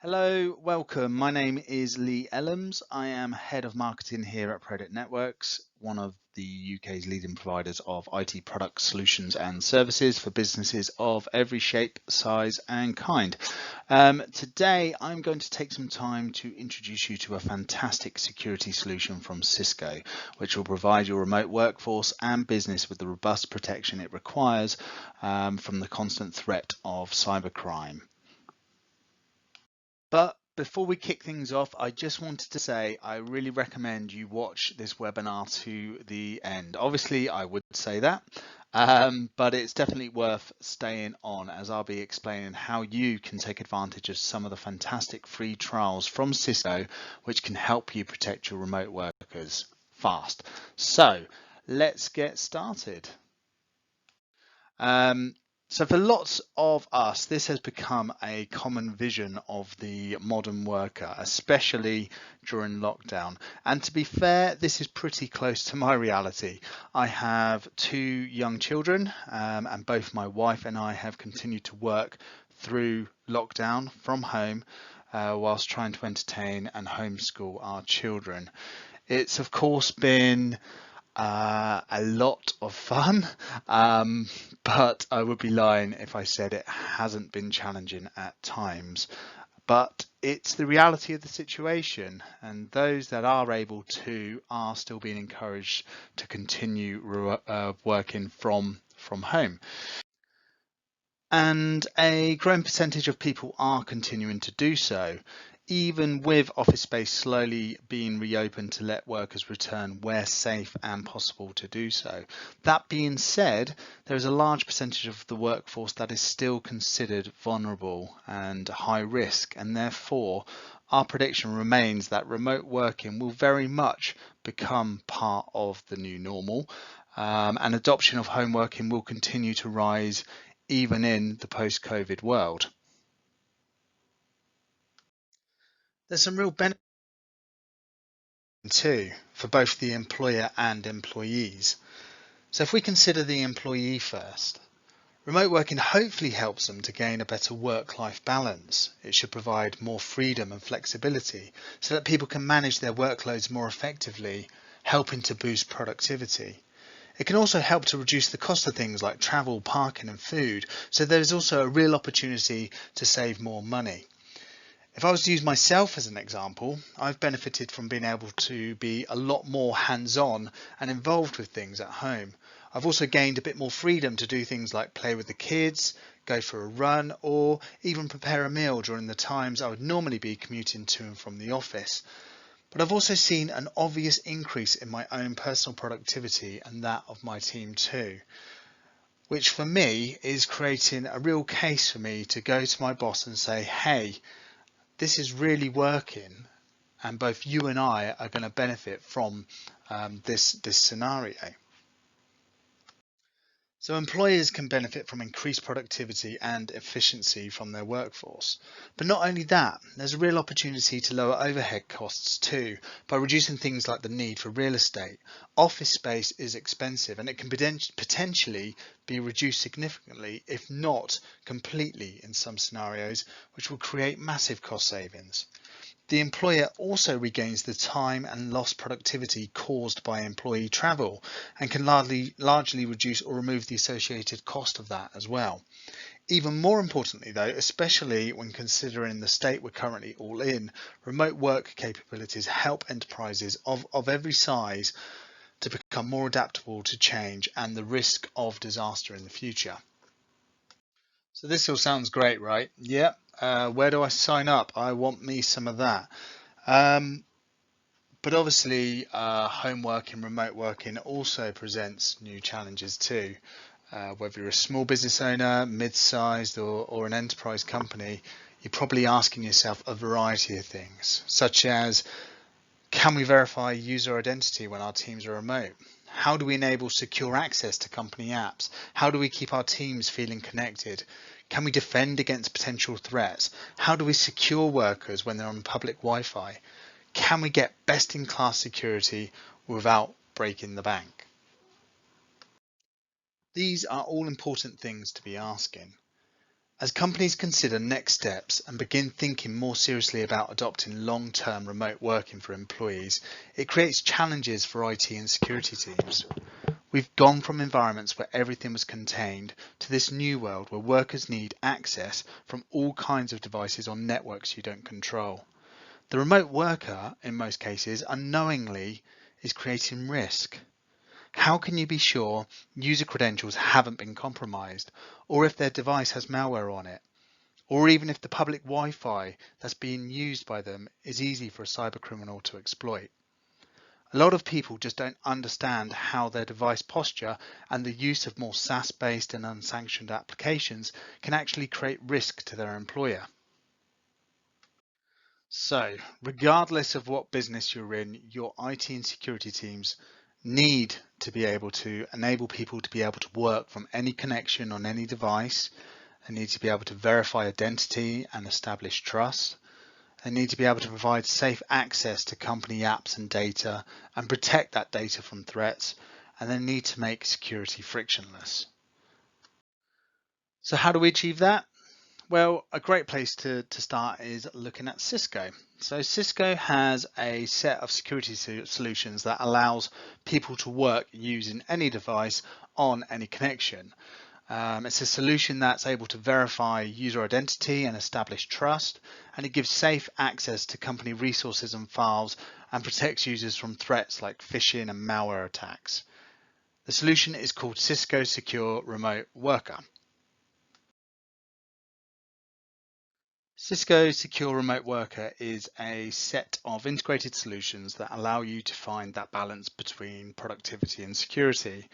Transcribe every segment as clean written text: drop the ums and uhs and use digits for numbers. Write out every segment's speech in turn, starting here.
Hello, welcome. My name is Lee Ellams. I am Head of Marketing here at Product Networks, one of the UK's leading providers of IT products, solutions and services for businesses of every shape, size and kind. Today, I'm going to take some time to introduce you to a fantastic security solution from Cisco, which will provide your remote workforce and business with the robust protection it requires from the constant threat of cybercrime. But before we kick things off, I just wanted to say I really recommend you watch this webinar to the end. Obviously, I would say that, but it's definitely worth staying on as I'll be explaining how you can take advantage of some of the fantastic free trials from Cisco, which can help you protect your remote workers fast. So let's get started. So for lots of us, this has become a common vision of the modern worker, especially during lockdown. And to be fair, this is pretty close to my reality. I have two young children, and both my wife and I have continued to work through lockdown from home whilst trying to entertain and homeschool our children. It's of course been a lot of fun, but I would be lying if I said it hasn't been challenging at times. But it's the reality of the situation, and those that are able to are still being encouraged to continue working from home. And a growing percentage of people are continuing to do so, even with office space slowly being reopened to let workers return where safe and possible to do so. That being said, there is a large percentage of the workforce that is still considered vulnerable and high risk, and therefore our prediction remains that remote working will very much become part of the new normal, and adoption of home working will continue to rise even in the post-COVID world. There's some real benefits too for both the employer and employees. So if we consider the employee first, remote working hopefully helps them to gain a better work-life balance. It should provide more freedom and flexibility so that people can manage their workloads more effectively, helping to boost productivity. It can also help to reduce the cost of things like travel, parking and food, so there's also a real opportunity to save more money. If I was to use myself as an example, I've benefited from being able to be a lot more hands-on and involved with things at home. I've also gained a bit more freedom to do things like play with the kids, go for a run, or even prepare a meal during the times I would normally be commuting to and from the office. But I've also seen an obvious increase in my own personal productivity and that of my team too, which for me is creating a real case for me to go to my boss and say, hey, this is really working and both you and I are going to benefit from this scenario. So employers can benefit from increased productivity and efficiency from their workforce. But not only that, there's a real opportunity to lower overhead costs too by reducing things like the need for real estate. Office space is expensive and it can potentially be reduced significantly, if not completely in some scenarios, which will create massive cost savings. The employer also regains the time and lost productivity caused by employee travel and can largely reduce or remove the associated cost of that as well. Even more importantly though, especially when considering the state we're currently all in, remote work capabilities help enterprises of every size to become more adaptable to change and the risk of disaster in the future. So this all sounds great, right? Yeah. Where do I sign up? I want me some of that. But obviously, home working, remote working also presents new challenges too. Whether you're a small business owner, mid-sized or an enterprise company, you're probably asking yourself a variety of things, such as, can we verify user identity when our teams are remote? How do we enable secure access to company apps? How do we keep our teams feeling connected? Can we defend against potential threats? How do we secure workers when they're on public Wi-Fi? Can we get best-in-class security without breaking the bank? These are all important things to be asking. As companies consider next steps and begin thinking more seriously about adopting long-term remote working for employees, it creates challenges for IT and security teams. We've gone from environments where everything was contained to this new world where workers need access from all kinds of devices on networks you don't control. The remote worker, in most cases, unknowingly is creating risk. How can you be sure user credentials haven't been compromised, or if their device has malware on it, or even if the public Wi-Fi that's being used by them is easy for a cybercriminal to exploit? A lot of people just don't understand how their device posture and the use of more SaaS-based and unsanctioned applications can actually create risk to their employer. So, regardless of what business you're in, your IT and security teams need to be able to enable people to be able to work from any connection on any device. They need to be able to verify identity and establish trust. They need to be able to provide safe access to company apps and data and protect that data from threats. And they need to make security frictionless. So how do we achieve that? Well, a great place to start is looking at Cisco. So Cisco has a set of security solutions that allows people to work using any device on any connection. It's a solution that's able to verify user identity and establish trust, and it gives safe access to company resources and files and protects users from threats like phishing and malware attacks. The solution is called Cisco Secure Remote Worker. Cisco Secure Remote Worker is a set of integrated solutions that allow you to find that balance between productivity and security.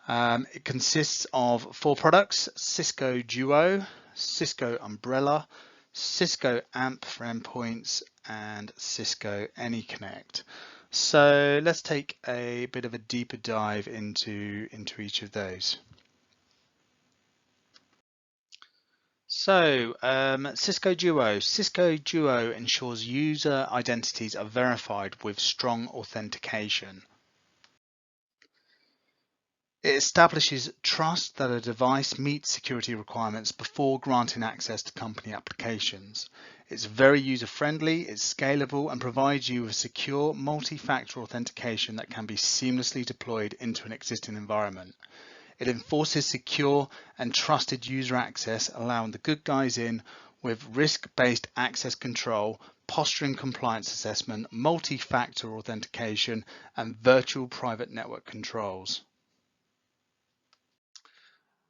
It consists of 4 products: Cisco Duo, Cisco Umbrella, Cisco Amp for Endpoints, and Cisco Anyconnect. So let's take a bit of a deeper dive into each of those. So Cisco Duo. Cisco Duo ensures user identities are verified with strong authentication. It establishes trust that a device meets security requirements before granting access to company applications. It's very user-friendly, it's scalable, and provides you with secure multi-factor authentication that can be seamlessly deployed into an existing environment. It enforces secure and trusted user access, allowing the good guys in with risk-based access control, posturing compliance assessment, multi-factor authentication, and virtual private network controls.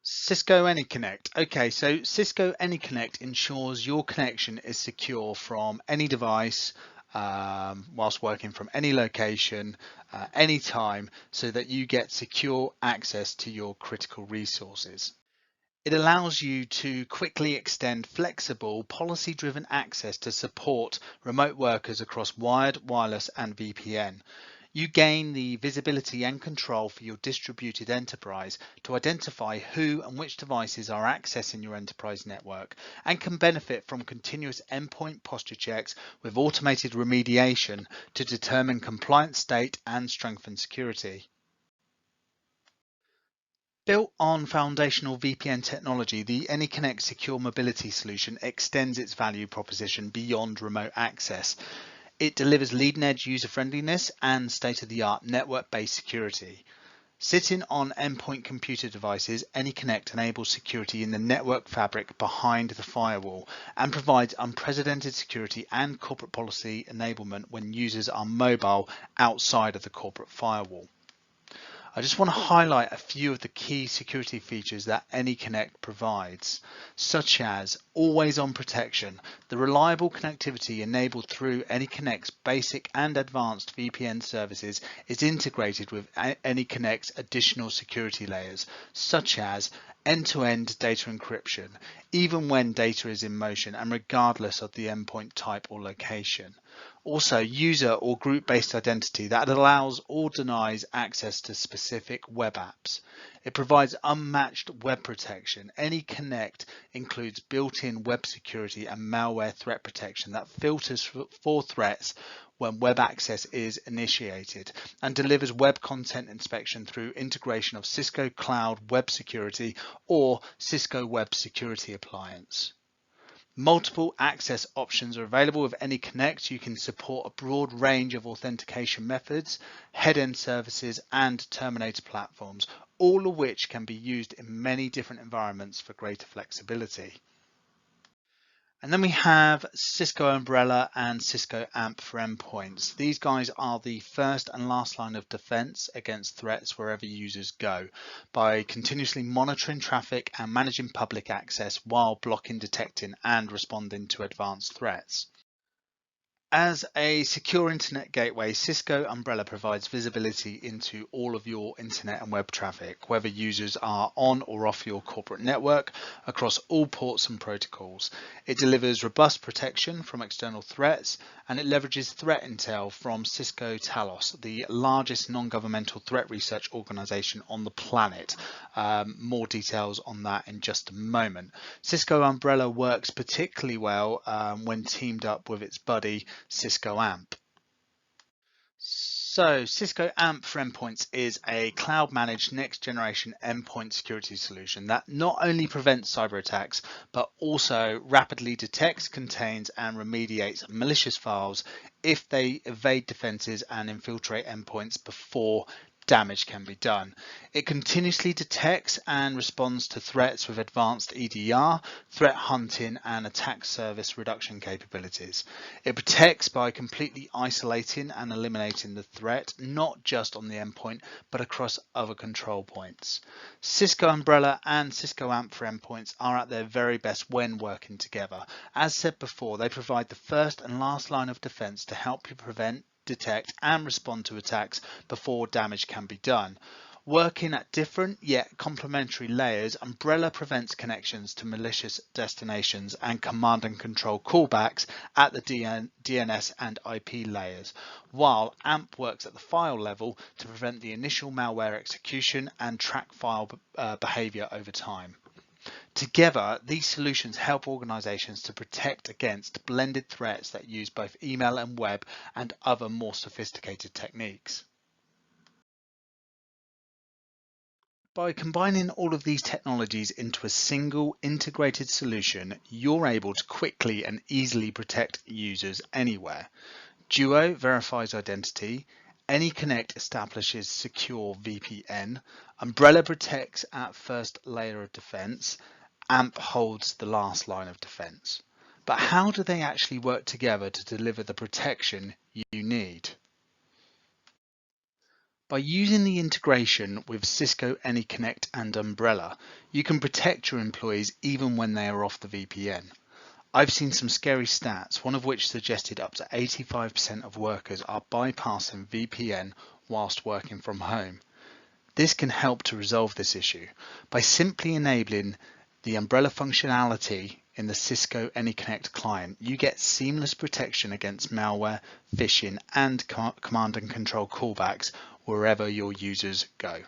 Cisco Anyconnect. Okay, so Cisco Anyconnect ensures your connection is secure from any device whilst working from any location, anytime, so that you get secure access to your critical resources. It allows you to quickly extend flexible, policy-driven access to support remote workers across wired, wireless, and VPN. You gain the visibility and control for your distributed enterprise to identify who and which devices are accessing your enterprise network, and can benefit from continuous endpoint posture checks with automated remediation to determine compliance state and strengthen security. Built on foundational VPN technology, the Anyconnect Secure Mobility solution extends its value proposition beyond remote access. It delivers leading-edge user-friendliness and state-of-the-art network-based security. Sitting on endpoint computer devices, Anyconnect enables security in the network fabric behind the firewall and provides unprecedented security and corporate policy enablement when users are mobile outside of the corporate firewall. I just want to highlight a few of the key security features that Anyconnect provides, such as always-on protection. The reliable connectivity enabled through Anyconnect's basic and advanced VPN services is integrated with Anyconnect's additional security layers, such as end-to-end data encryption, even when data is in motion and regardless of the endpoint type or location. Also, user or group-based identity that allows or denies access to specific web apps. It provides unmatched web protection. Anyconnect includes built-in web security and malware threat protection that filters for threats when web access is initiated and delivers web content inspection through integration of Cisco Cloud Web Security or Cisco Web Security Appliance. Multiple access options are available with Anyconnect. You can support a broad range of authentication methods, head-end services, and terminator platforms, all of which can be used in many different environments for greater flexibility. And then we have Cisco Umbrella and Cisco Amp for endpoints. These guys are the first and last line of defense against threats wherever users go by continuously monitoring traffic and managing public access while blocking, detecting, and responding to advanced threats. As a secure internet gateway, Cisco Umbrella provides visibility into all of your internet and web traffic, whether users are on or off your corporate network, across all ports and protocols. It delivers robust protection from external threats, and it leverages threat intel from Cisco Talos, the largest non-governmental threat research organization on the planet. More details on that in just a moment. Cisco Umbrella works particularly well when teamed up with its buddy Cisco Amp. So Cisco Amp for endpoints is a cloud-managed next-generation endpoint security solution that not only prevents cyber attacks, but also rapidly detects, contains, and remediates malicious files if they evade defenses and infiltrate endpoints before damage can be done. It continuously detects and responds to threats with advanced EDR, threat hunting, and attack surface reduction capabilities. It protects by completely isolating and eliminating the threat, not just on the endpoint, but across other control points. Cisco Umbrella and Cisco Amp for endpoints are at their very best when working together. As said before, they provide the first and last line of defense to help you prevent, detect, and respond to attacks before damage can be done. Working at different yet complementary layers, Umbrella prevents connections to malicious destinations and command and control callbacks at the DNS and IP layers, while AMP works at the file level to prevent the initial malware execution and track file behavior over time. Together, these solutions help organizations to protect against blended threats that use both email and web and other more sophisticated techniques. By combining all of these technologies into a single integrated solution, you're able to quickly and easily protect users anywhere. Duo verifies identity, Anyconnect establishes secure VPN, Umbrella protects at first layer of defense, AMP holds the last line of defense. But how do they actually work together to deliver the protection you need? By using the integration with Cisco Anyconnect and Umbrella, you can protect your employees even when they are off the VPN. I've seen some scary stats, one of which suggested up to 85% of workers are bypassing VPN whilst working from home. This can help to resolve this issue by simply enabling the Umbrella functionality in the Cisco Anyconnect client. You get seamless protection against malware, phishing, and command and control callbacks wherever your users go.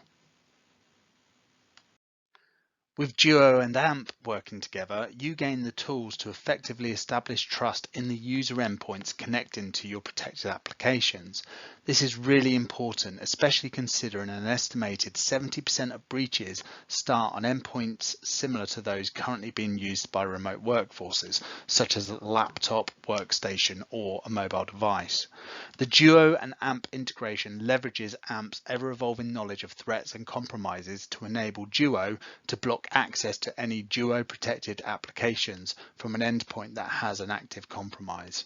With Duo and AMP working together, you gain the tools to effectively establish trust in the user endpoints connecting to your protected applications. This is really important, especially considering an estimated 70% of breaches start on endpoints similar to those currently being used by remote workforces, such as a laptop, workstation, or a mobile device. The Duo and AMP integration leverages AMP's ever-evolving knowledge of threats and compromises to enable Duo to block access to any Duo protected applications from an endpoint that has an active compromise.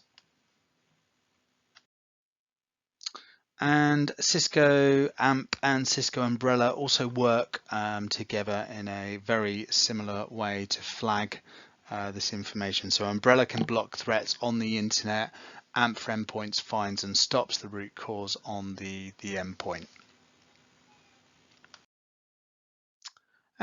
And Cisco Amp and Cisco Umbrella also work together in a very similar way to flag this information. So Umbrella can block threats on the internet. AMP for endpoints finds and stops the root cause on the endpoint.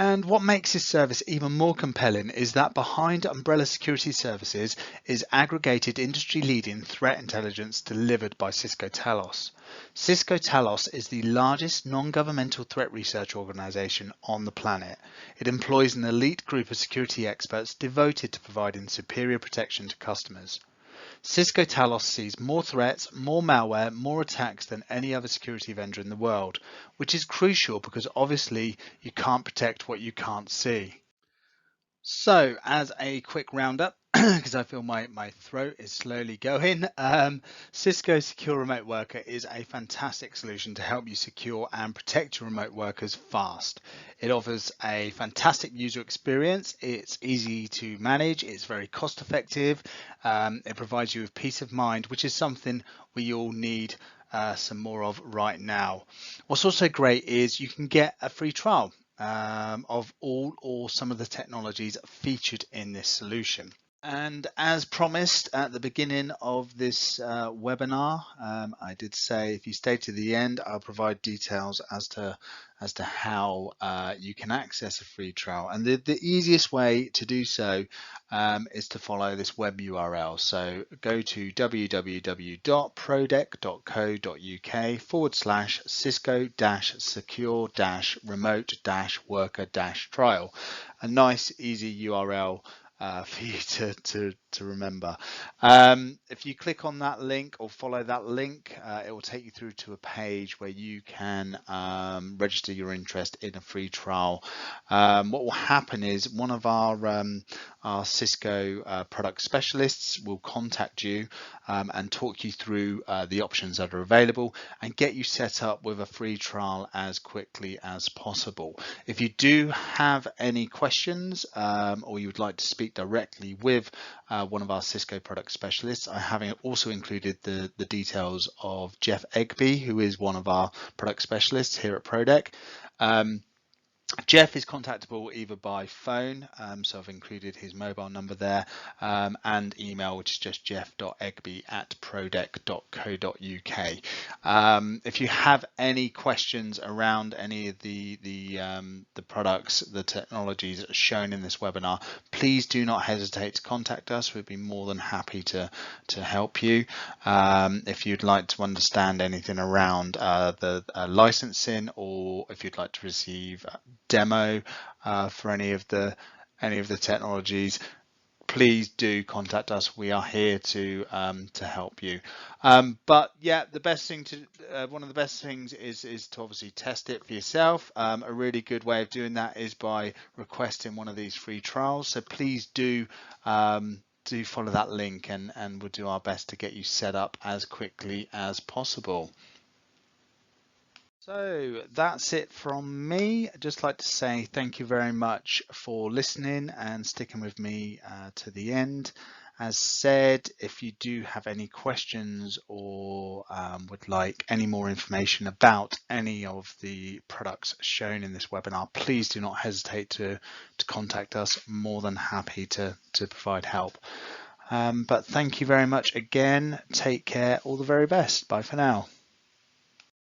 And what makes this service even more compelling is that behind Umbrella Security Services is aggregated industry-leading threat intelligence delivered by Cisco Talos. Cisco Talos is the largest non-governmental threat research organization on the planet. It employs an elite group of security experts devoted to providing superior protection to customers. Cisco Talos sees more threats, more malware, more attacks than any other security vendor in the world, which is crucial because obviously you can't protect what you can't see. So as a quick roundup, because I feel my throat is slowly going, Cisco Secure Remote Worker is a fantastic solution to help you secure and protect your remote workers fast. It offers a fantastic user experience. It's easy to manage. It's very cost effective. It provides you with peace of mind, which is something we all need some more of right now. What's also great is you can get a free trial of all or some of the technologies featured in this solution. And as promised at the beginning of this webinar, I did say if you stay to the end, I'll provide details as to how you can access a free trial. And the easiest way to do so is to follow this web URL. So go to www.prodec.co.uk/cisco-secure-remote-worker-trial. A nice, easy URL for you to remember. If you click on that link or follow that link, it will take you through to a page where you can register your interest in a free trial. What will happen is one of our Cisco product specialists will contact you and talk you through the options that are available and get you set up with a free trial as quickly as possible. If you do have any questions or you would like to speak directly with one of our Cisco product specialists, I have also included the details of Jeff Egby, who is one of our product specialists here at Prodec. Jeff is contactable either by phone, so I've included his mobile number there, and email, which is just jeff.egby@prodec.co.uk. If you have any questions around any of the products, the technologies shown in this webinar, please do not hesitate to contact us. We'd be more than happy to help you. If you'd like to understand anything around the licensing, or if you'd like to receive demo for any of the technologies, please do contact us. We are here to help you. But yeah, the best thing one of the best things is to obviously test it for yourself. A really good way of doing that is by requesting one of these free trials. So please do follow that link, and we'll do our best to get you set up as quickly as possible. So that's it from me. I'd just like to say thank you very much for listening and sticking with me to the end. As said, if you do have any questions or would like any more information about any of the products shown in this webinar, please do not hesitate to contact us. More than happy to provide help. But thank you very much again. Take care. All the very best. Bye for now.